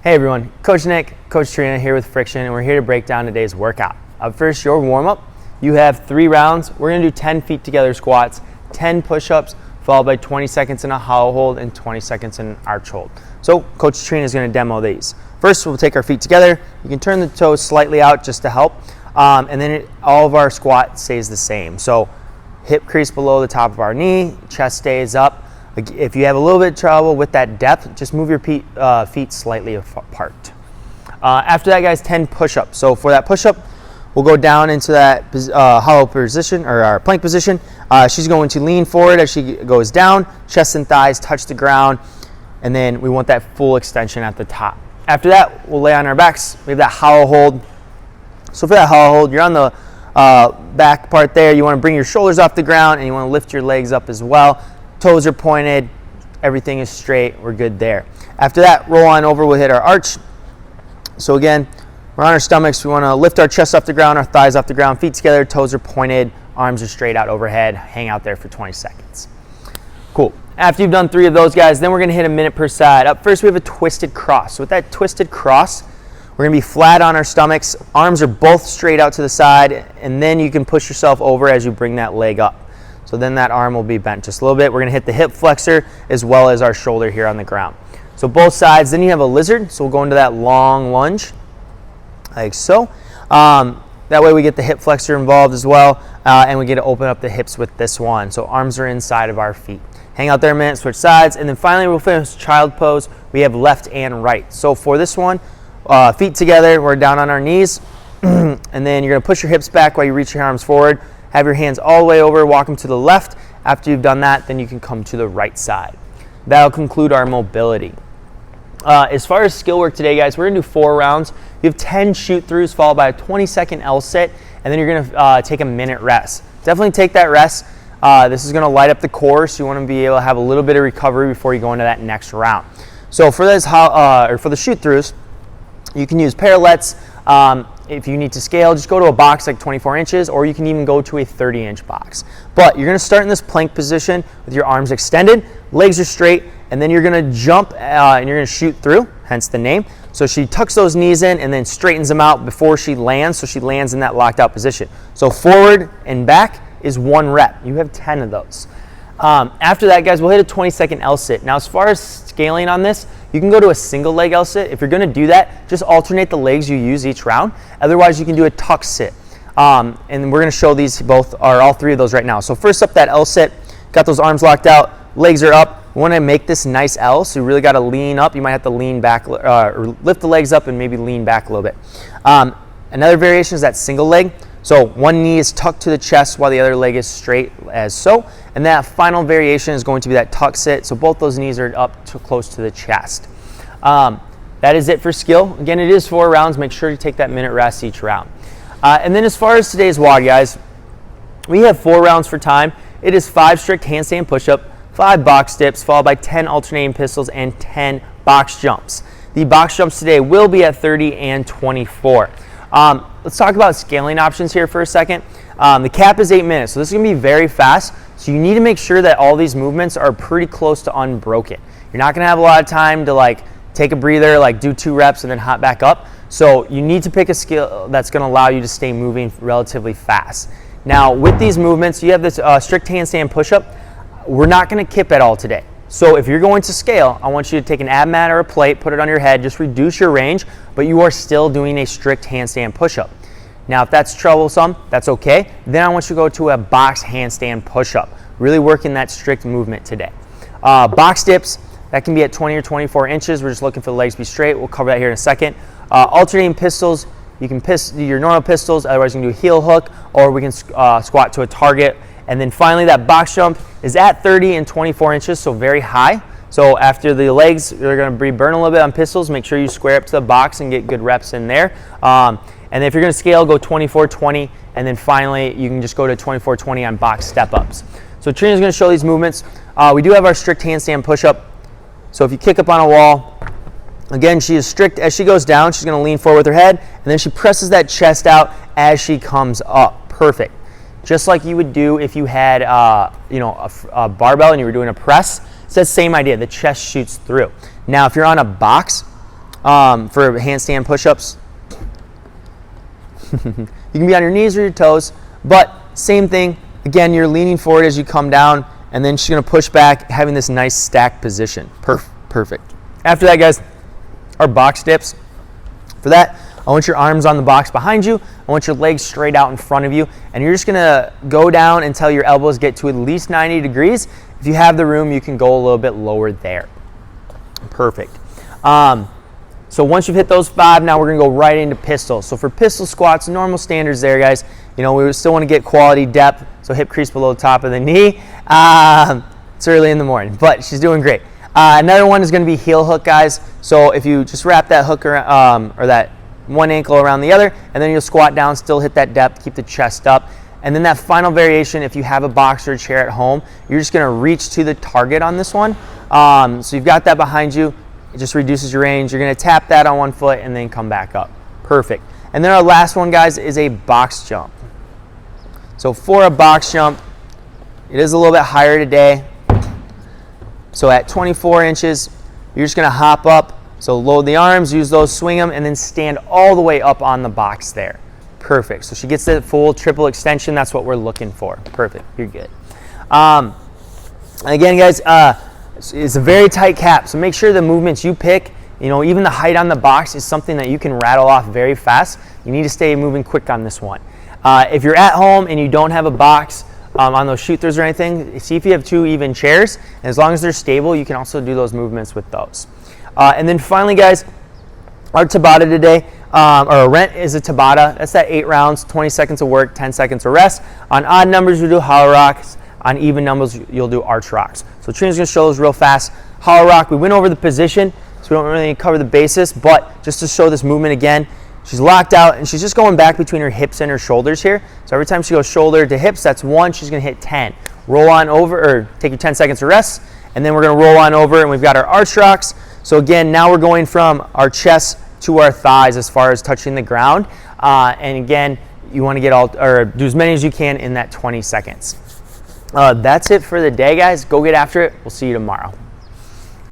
Hey everyone, Coach Nick, Coach Trina here with Friction, and we're here to break down today's workout. Up first, your warm-up. You have 3 rounds. We're gonna do 10 feet together squats, 10 push-ups, followed by 20 seconds in a hollow hold and 20 seconds in an arch hold. So Coach Trina is gonna demo these. First, we'll take our feet together. You can turn the toes slightly out just to help, and then all of our squat stays the same. So hip crease below the top of our knee, chest stays up. If you have a little bit of trouble with that depth, just move your feet slightly apart. After that, guys, 10 push-ups. So for that push-up, we'll go down into that hollow position, or our plank position. She's going to lean forward as she goes down, chest and thighs touch the ground, and then we want that full extension at the top. After that, we'll lay on our backs. We have that hollow hold. So for that hollow hold, you're on the back part there. You want to bring your shoulders off the ground, and you want to lift your legs up as well. Toes are pointed, everything is straight, we're good there. After that, roll on over, we'll hit our arch. So again, we're on our stomachs, we wanna lift our chest off the ground, our thighs off the ground, feet together, toes are pointed, arms are straight out overhead, hang out there for 20 seconds. Cool. After you've done 3 of those, guys, then we're gonna hit a minute per side. Up first, we have a twisted cross. So with that twisted cross, we're gonna be flat on our stomachs, arms are both straight out to the side, and then you can push yourself over as you bring that leg up. So then that arm will be bent just a little bit. We're gonna hit the hip flexor as well as our shoulder here on the ground. So both sides, then you have a lizard. So we'll go into that long lunge, like so. That way we get the hip flexor involved as well, and we get to open up the hips with this one. So arms are inside of our feet. Hang out there a minute, switch sides, and then finally we'll finish child pose. We have left and right. So for this one, feet together, we're down on our knees, and then you're gonna push your hips back while you reach your arms forward. Have your hands all the way over, walk them to the left. After you've done that, then you can come to the right side. That'll conclude our mobility. As far as skill work today, guys, we're gonna do 4 rounds. You have 10 shoot throughs followed by a 20-second L sit, and then you're gonna take a minute rest. Definitely take that rest. This is gonna light up the core, so you wanna be able to have a little bit of recovery before you go into that next round. So for this, for the shoot throughs, you can use parallettes. If you need to scale, just go to a box like 24 inches, or you can even go to a 30-inch box. But you're gonna start in this plank position with your arms extended, legs are straight, and then you're gonna jump and you're gonna shoot through, hence the name. So she tucks those knees in and then straightens them out before she lands, so she lands in that locked out position. So forward and back is 1 rep. You have 10 of those. After that, guys, we'll hit a 20-second L sit. Now, as far as scaling on this, you can go to a single leg L sit. If you're gonna do that, just alternate the legs you use each round. Otherwise, you can do a tuck sit. And we're gonna show these both, or all 3 of those right now. So first up, that L sit, got those arms locked out, legs are up. We wanna make this nice L, so you really gotta lean up. You might have to lean back, or lift the legs up and maybe lean back a little bit. Another variation is that single leg. So one knee is tucked to the chest while the other leg is straight as so. And that final variation is going to be that tuck sit. So both those knees are up to close to the chest. That is it for skill. Again, it is 4 rounds. Make sure you take that minute rest each round. And then as far as today's WOD, guys, we have 4 rounds for time. It is 5 strict handstand push-up, 5 box dips, followed by 10 alternating pistols and 10 box jumps. The box jumps today will be at 30 and 24. Let's talk about scaling options here for a second. The cap is 8 minutes, so this is gonna be very fast. So you need to make sure that all these movements are pretty close to unbroken. You're not gonna have a lot of time to like take a breather, like do 2 reps and then hop back up. So you need to pick a skill that's gonna allow you to stay moving relatively fast. Now with these movements, you have this strict handstand push-up. We're not gonna kip at all today. So if you're going to scale, I want you to take an ab mat or a plate, put it on your head, just reduce your range, but you are still doing a strict handstand push-up. Now, if that's troublesome, that's okay. Then I want you to go to a box handstand push-up, really working that strict movement today. Box dips, that can be at 20 or 24 inches. We're just looking for the legs to be straight. We'll cover that here in a second. Alternating pistols, you can do your normal pistols, otherwise you can do a heel hook, or we can squat to a target. And then finally, that box jump is at 30 and 24 inches, so very high. So after the legs, you're gonna burn a little bit on pistols. Make sure you square up to the box and get good reps in there. And if you're gonna scale, go 24-20, and then finally, you can just go to 24-20 on box step-ups. So Trina's gonna show these movements. We do have our strict handstand push-up. So if you kick up on a wall, again, she is strict. As she goes down, she's gonna lean forward with her head, and then she presses that chest out as she comes up. Perfect. Just like you would do if you had a barbell and you were doing a press. It's that same idea, the chest shoots through. Now, if you're on a box, for handstand push-ups. You can be on your knees or your toes, but same thing. Again, you're leaning forward as you come down, and then she's going to push back, having this nice stacked position. Perfect. After that, guys, our box dips. For that, I want your arms on the box behind you. I want your legs straight out in front of you, and you're just going to go down until your elbows get to at least 90 degrees. If you have the room, you can go a little bit lower there. Perfect. So once you've hit those 5, now we're going to go right into pistol. So for pistol squats, normal standards there, guys. You know, we still want to get quality depth, so hip crease below the top of the knee. It's early in the morning, but she's doing great. Another one is going to be heel hook, guys. So if you just wrap that hook around, or that one ankle around the other, and then you'll squat down, still hit that depth, keep the chest up. And then that final variation, if you have a box or a chair at home, you're just going to reach to the target on this one. So you've got that behind you. It just reduces your range. You're going to tap that on one foot and then come back up. Perfect. And then our last one, guys, is a box jump. So for a box jump, it is a little bit higher today. So at 24 inches, you're just going to hop up. So load the arms, use those, swing them, and then stand all the way up on the box there. Perfect. So she gets the full triple extension. That's what we're looking for. Perfect. You're good. Again, guys, it's a very tight cap. So make sure the movements you pick, you know, even the height on the box is something that you can rattle off very fast. You need to stay moving quick on this one. If you're at home and you don't have a box on those shoot-throughs or anything, see if you have 2 even chairs. And as long as they're stable, you can also do those movements with those. And then finally, guys, our Tabata today, or a rent is a Tabata. That's that 8 rounds, 20 seconds of work, 10 seconds of rest. On odd numbers, we do hollow rocks. On even numbers, you'll do arch rocks. So Trina's going to show those real fast. Hollow rock, we went over the position, so we don't really cover the basis, but just to show this movement again, she's locked out, and she's just going back between her hips and her shoulders here. So every time she goes shoulder to hips, that's 1. She's going to hit 10. Roll on over, or take your 10 seconds of rest, and then we're going to roll on over, and we've got our arch rocks. So again, now we're going from our chest to our thighs as far as touching the ground. And again, you want to get all, or do as many as you can in that 20 seconds. That's it for the day, guys. Go get after it. We'll see you tomorrow.